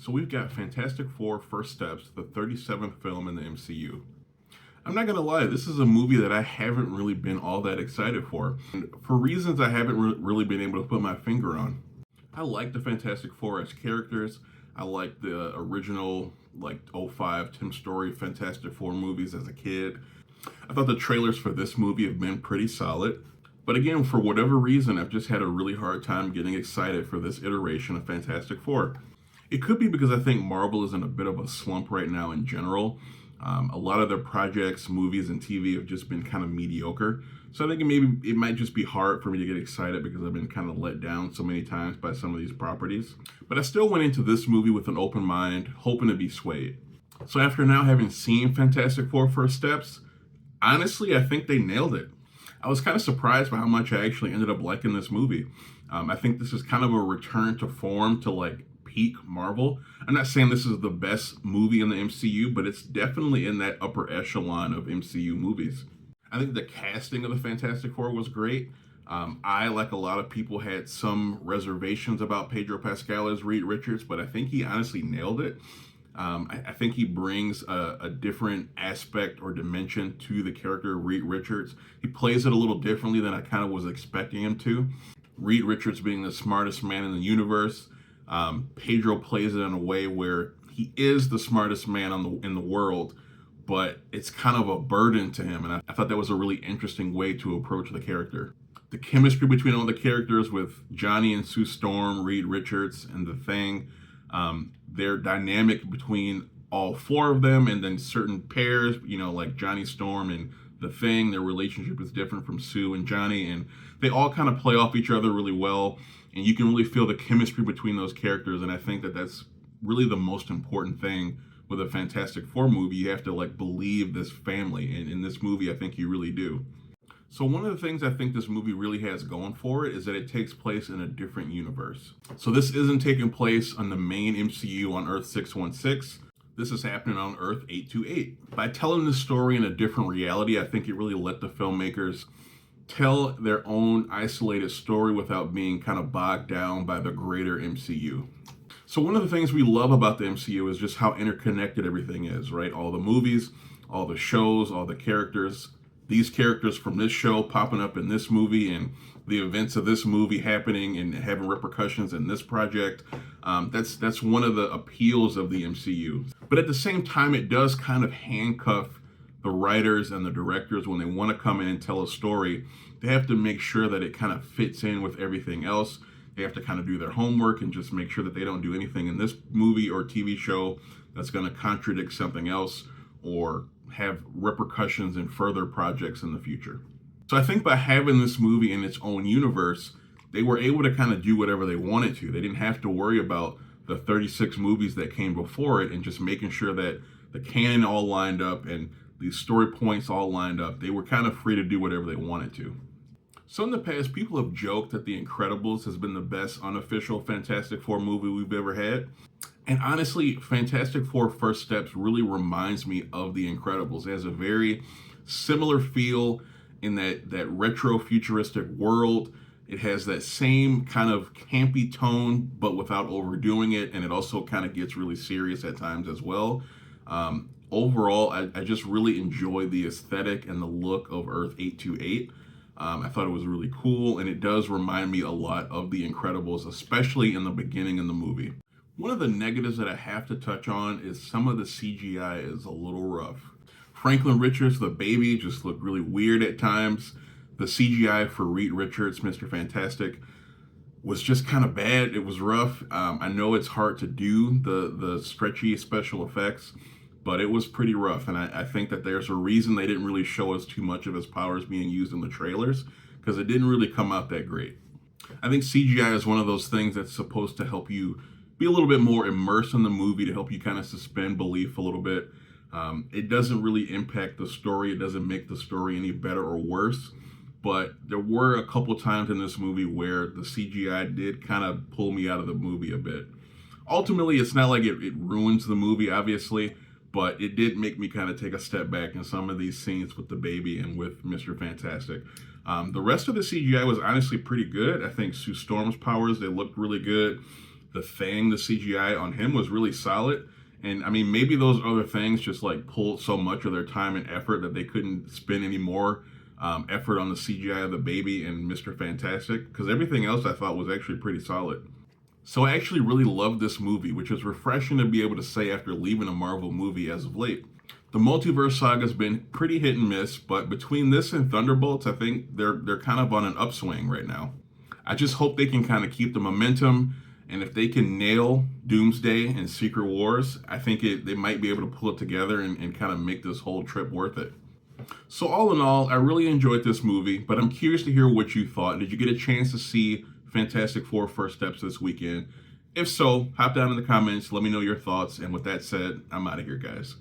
So we've got Fantastic Four First Steps, the 37th film in the MCU. I'm not gonna lie, this is a movie that I haven't really been all that excited for, and for reasons I haven't really been able to put my finger on. I like the Fantastic Four as characters. I like the original, like '05 Tim Story Fantastic Four movies as a kid. I thought the trailers for this movie have been pretty solid. But again, for whatever reason, I've just had a really hard time getting excited for this iteration of Fantastic Four. It could be because I think Marvel is in a bit of a slump right now in general. A lot of their projects, movies, and TV have just been kind of mediocre. So I think maybe it might just be hard for me to get excited because I've been kind of let down so many times by some of these properties. But I still went into this movie with an open mind, hoping to be swayed. So after now having seen Fantastic Four First Steps, honestly, I think they nailed it. I was kind of surprised by how much I actually ended up liking this movie. I think this is kind of a return to form to like peak Marvel. I'm not saying this is the best movie in the MCU, but it's definitely in that upper echelon of MCU movies. I think the casting of the Fantastic Four was great. I, like a lot of people, had some reservations about Pedro Pascal as Reed Richards, but I think he honestly nailed it. I think he brings a different aspect or dimension to the character of Reed Richards. He plays it a little differently than I kind of was expecting him to. Reed Richards being the smartest man in the universe, Pedro plays it in a way where he is the smartest man in the world, but it's kind of a burden to him. And I thought that was a really interesting way to approach the character. The chemistry between all the characters with Johnny and Sue Storm, Reed Richards, and The Thing, their dynamic between all four of them, and then certain pairs, like Johnny Storm and The Thing, their relationship is different from Sue and Johnny, and they all kind of play off each other really well, and you can really feel the chemistry between those characters, and I think that that's really the most important thing with a Fantastic Four movie. You have to believe this family, and in this movie, I think you really do. So one of the things I think this movie really has going for it is that it takes place in a different universe. So this isn't taking place on the main MCU on Earth 616. This is happening on Earth 828. By telling this story in a different reality, I think it really let the filmmakers tell their own isolated story without being kind of bogged down by the greater MCU. So one of the things we love about the MCU is just how interconnected everything is, right? All the movies, all the shows, all the characters. These characters from this show popping up in this movie, and the events of this movie happening and having repercussions in this project. That's one of the appeals of the MCU. But at the same time, it does kind of handcuff the writers and the directors when they want to come in and tell a story. They have to make sure that it kind of fits in with everything else. They have to kind of do their homework and just make sure that they don't do anything in this movie or TV show that's going to contradict something else or have repercussions in further projects in the future. So I think by having this movie in its own universe, they were able to kind of do whatever they wanted to. They didn't have to worry about the 36 movies that came before it and just making sure that the canon all lined up and the story points all lined up. They were kind of free to do whatever they wanted to. So in the past, people have joked that The Incredibles has been the best unofficial Fantastic Four movie we've ever had. And honestly, Fantastic Four First Steps really reminds me of The Incredibles. It has a very similar feel in that retro futuristic world. It has that same kind of campy tone, but without overdoing it. And it also kind of gets really serious at times as well. Overall, I just really enjoy the aesthetic and the look of Earth 828. I thought it was really cool, and it does remind me a lot of The Incredibles, especially in the beginning of the movie. One of the negatives that I have to touch on is some of the CGI is a little rough. Franklin Richards, the baby, just looked really weird at times. The CGI for Reed Richards, Mr. Fantastic, was just kind of bad. It was rough. I know it's hard to do the stretchy special effects, but it was pretty rough. And I think that there's a reason they didn't really show us too much of his powers being used in the trailers, because it didn't really come out that great. I think CGI is one of those things that's supposed to help you be a little bit more immersed in the movie, to help you kind of suspend belief a little bit. It doesn't really impact the story. It doesn't make the story any better or worse. But there were a couple times in this movie where the CGI did kind of pull me out of the movie a bit. Ultimately, it's not like it ruins the movie, obviously, but it did make me kind of take a step back in some of these scenes with the baby and with Mr. Fantastic. The rest of the CGI was honestly pretty good. I think Sue Storm's powers, they looked really good. the Thing, the CGI on him was really solid. And I mean, maybe those other things just like pulled so much of their time and effort that they couldn't spend any more effort on the CGI of the baby and Mr. Fantastic, because everything else I thought was actually pretty solid. So I actually really loved this movie, which is refreshing to be able to say after leaving a Marvel movie as of late. The multiverse saga has been pretty hit and miss, but between this and Thunderbolts, I think they're kind of on an upswing right now. I just hope they can kind of keep the momentum, and if they can nail Doomsday and Secret Wars, I think they might be able to pull it together and kind of make this whole trip worth it. So all in all, I really enjoyed this movie, but I'm curious to hear what you thought. Did you get a chance to see Fantastic Four First Steps this weekend? If so, hop down in the comments, let me know your thoughts, and with that said, I'm out of here, guys.